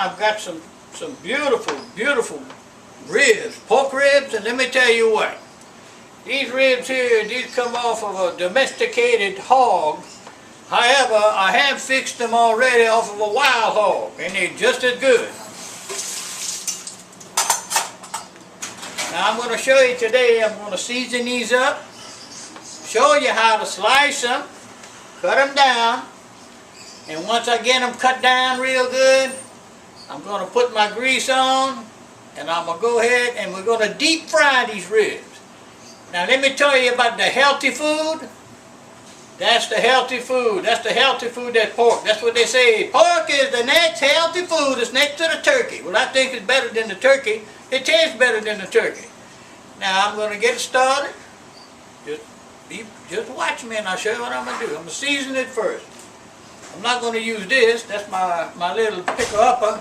I've got some beautiful, beautiful ribs, pork ribs, and let me tell you what. These ribs here, these come off of a domesticated hog. However, I have fixed them already off of a wild hog, and they're just as good. Now I'm going to show you today, I'm going to season these up, show you how to slice them, cut them down, and once I get them cut down real good, I'm going to put my grease on, and I'm going to go ahead and we're going to deep fry these ribs. Now let me tell you about the healthy food. That's the healthy food. That's the healthy food, that's pork. That's what they say. Pork is the next healthy food. It's next to the turkey. Well, I think it's better than the turkey. It tastes better than the turkey. Now I'm going to get started. Just watch me and I'll show you what I'm going to do. I'm going to season it first. I'm not going to use this. That's my little picker-upper.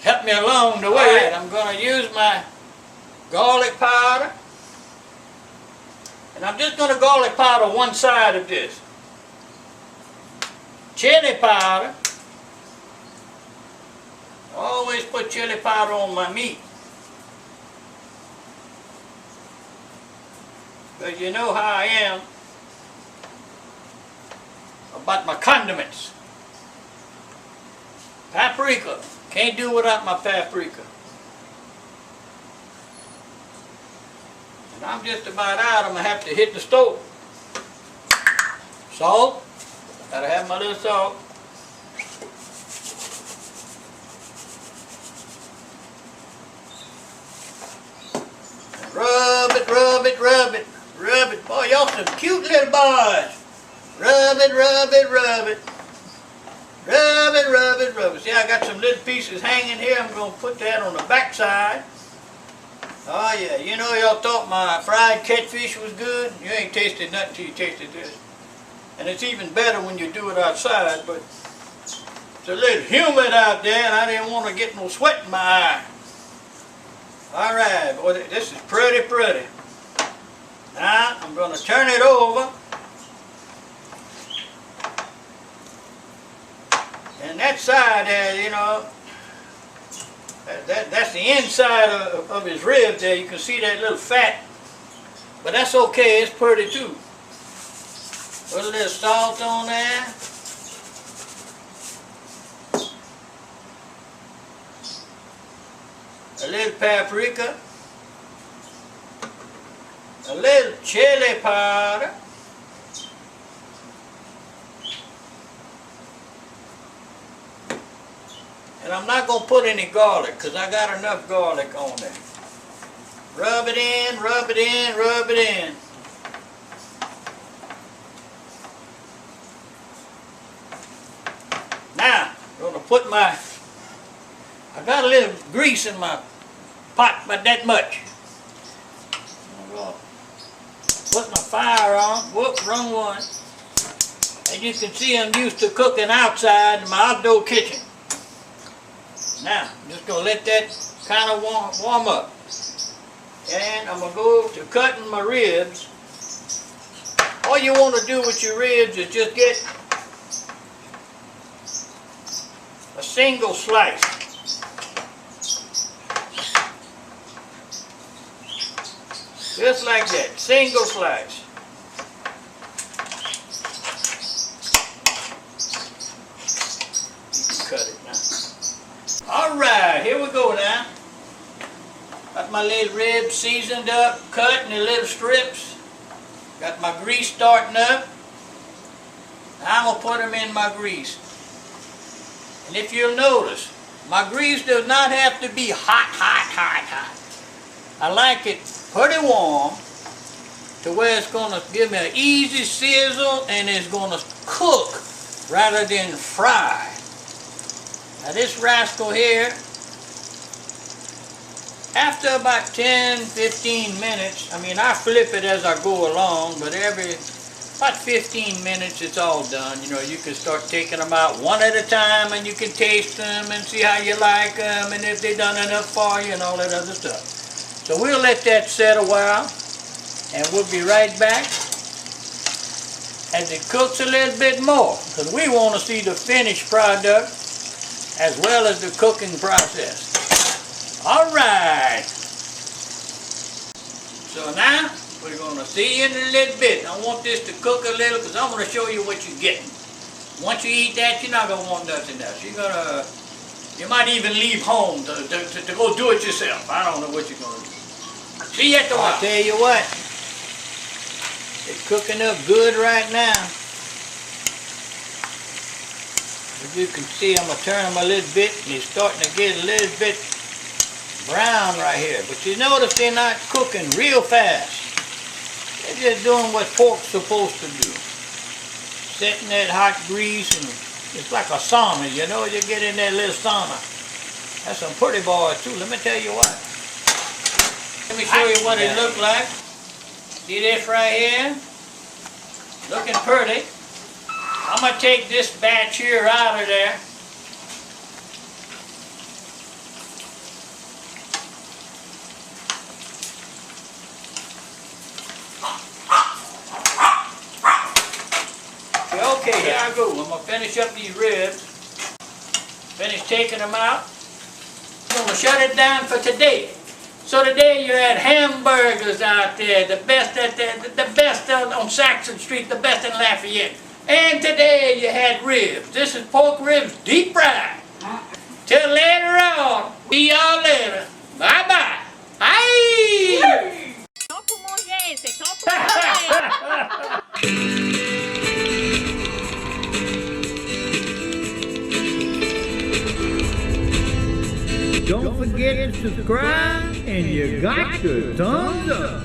Help me along the way. Right, I'm going to use my garlic powder. And I'm just going to garlic powder one side of this. Chili powder. Always put chili powder on my meat. Because you know how I am about my condiments. Paprika. Can't do without my paprika. And I'm just about out. I'm going to have to hit the stove. Salt. Gotta have my little salt. Rub it, rub it, rub it. Rub it. Boy, y'all some cute little boys. Rub it, rub it, rub it. Rub it, rub it, rub it. See, I got some little pieces hanging here. I'm going to put that on the back side. Oh yeah, you know y'all thought my fried catfish was good. You ain't tasted nothing until you tasted this. And it's even better when you do it outside, but it's a little humid out there and I didn't want to get no sweat in my eye. Alright, boy, this is pretty, pretty. Now, I'm going to turn it over. And that side there, you know, that's the inside of his rib there. You can see that little fat. But that's okay, it's pretty too. Put a little salt on there. A little paprika. A little chili powder. And I'm not going to put any garlic because I got enough garlic on there. Rub it in, rub it in, rub it in. Now, I'm going to put I got a little grease in my pot, but that much. I'm going to put my fire on. Whoops, wrong one. As you can see, I'm used to cooking outside in my outdoor kitchen. Now, I'm just going to let that kind of warm up. And I'm going to go to cutting my ribs. All you want to do with your ribs is just get a single slice. Just like that, single slice. You can cut it now. Alright, here we go now. Got my little ribs seasoned up, cut in little strips. Got my grease starting up. Now I'm going to put them in my grease. And if you'll notice, my grease does not have to be hot, hot, hot, hot. I like it pretty warm to where it's going to give me an easy sizzle and it's going to cook rather than fry. Now this rascal here, after about 10-15 minutes, I mean I flip it as I go along, but about 15 minutes it's all done. You know, you can start taking them out one at a time and you can taste them and see how you like them and if they've done enough for you and all that other stuff. So we'll let that set a while and we'll be right back as it cooks a little bit more because we want to see the finished product as well as the cooking process. All right. So now we're going to see in a little bit. I want this to cook a little because I'm going to show you what you're getting. Once you eat that, you're not going to want nothing else. You might even leave home to go do it yourself. I don't know what you're going to do. See you at the while. I'll tell you what. It's cooking up good right now. As you can see, I'm going to turn them a little bit, and it's starting to get a little bit brown right here. But you notice they're not cooking real fast. They're just doing what pork's supposed to do. Setting that hot grease, and it's like a sauna, you know, you get in that little sauna. That's some pretty boys too, let me tell you what. Let me show you what it looked like. See this right here? Looking pretty. I'm going to take this batch here out of there. Okay, here I go. I'm going to finish up these ribs. Finish taking them out. I'm going to shut it down for today. So today you had hamburgers out there, the best on Saxon Street, the best in Lafayette. And today you had ribs. This is pork ribs deep fried. Till later on. See y'all later. Bye-bye. Aye! Don't forget to subscribe, and you got your thumbs up.